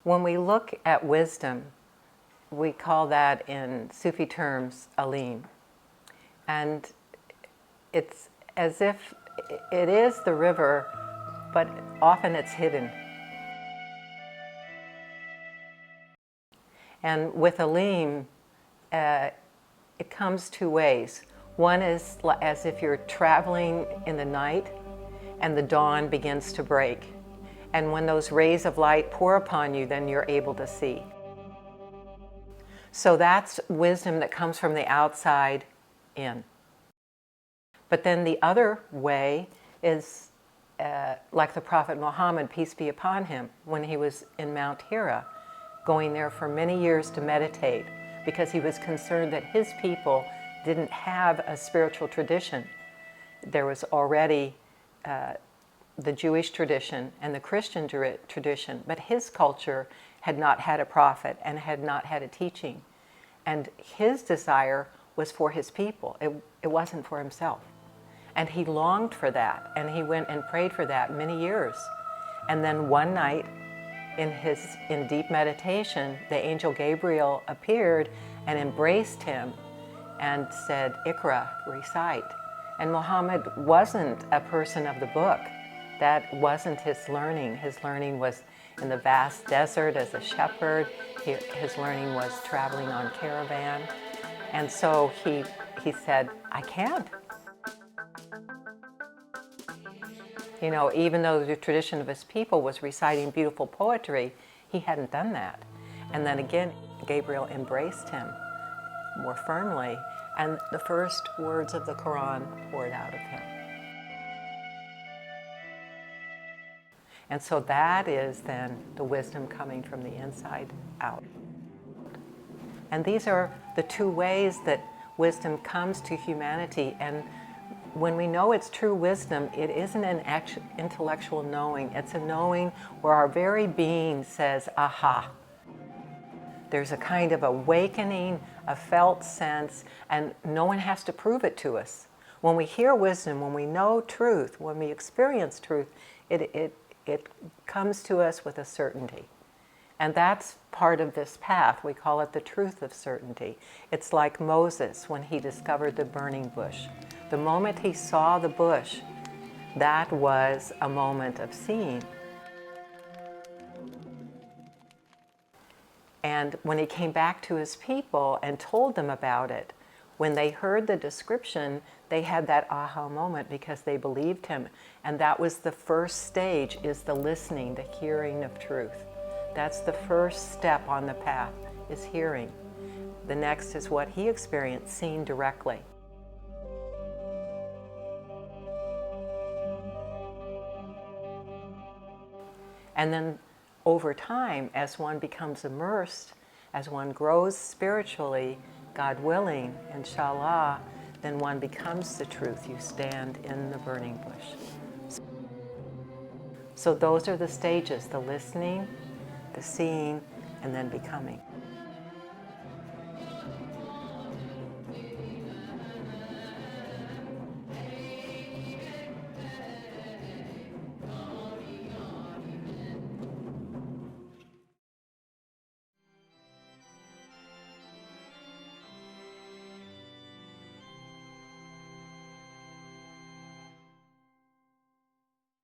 When we look at wisdom, we call that in Sufi terms alim. And it's as if it is the river, but often it's hidden. And with alim, it comes two ways. One is as if you're traveling in the night and the dawn begins to break. And when those rays of light pour upon you, then you're able to see. So that's wisdom that comes from the outside in. But then the other way is like the Prophet Muhammad, peace be upon him, when he was in Mount Hira, going there for many years to meditate, because he was concerned that his people didn't have a spiritual tradition. There was already the Jewish tradition and the Christian tradition, but his culture had not had a prophet and had not had a teaching. And his desire was for his people. It wasn't for himself. And he longed for that, and he went and prayed for that many years. And then one night, in deep meditation, the angel Gabriel appeared and embraced him and said, "Iqra, recite." And Muhammad wasn't a person of the book. That wasn't his learning. His learning was in the vast desert as a shepherd. His learning was traveling on caravan. And so he said, "I can't." You know, even though the tradition of his people was reciting beautiful poetry, he hadn't done that. And then again, Gabriel embraced him more firmly, and the first words of the Quran poured out of him. And so that is then the wisdom coming from the inside out. And these are the two ways that wisdom comes to humanity. And when we know it's true wisdom, it isn't an intellectual knowing. It's a knowing where our very being says, aha. There's a kind of awakening, a felt sense, and no one has to prove it to us. When we hear wisdom, when we know truth, when we experience truth, it comes to us with a certainty. And that's part of this path. We call it the truth of certainty. It's like Moses when he discovered the burning bush. The moment he saw the bush, that was a moment of seeing. And when he came back to his people and told them about it, when they heard the description, they had that aha moment because they believed him. And that was the first stage, is the listening, the hearing of truth. That's the first step on the path, is hearing. The next is what he experienced, seeing directly. And then over time, as one becomes immersed, as one grows spiritually, God willing, inshallah, then one becomes the truth. You stand in the burning bush. So those are the stages, the listening, the seeing, and then becoming.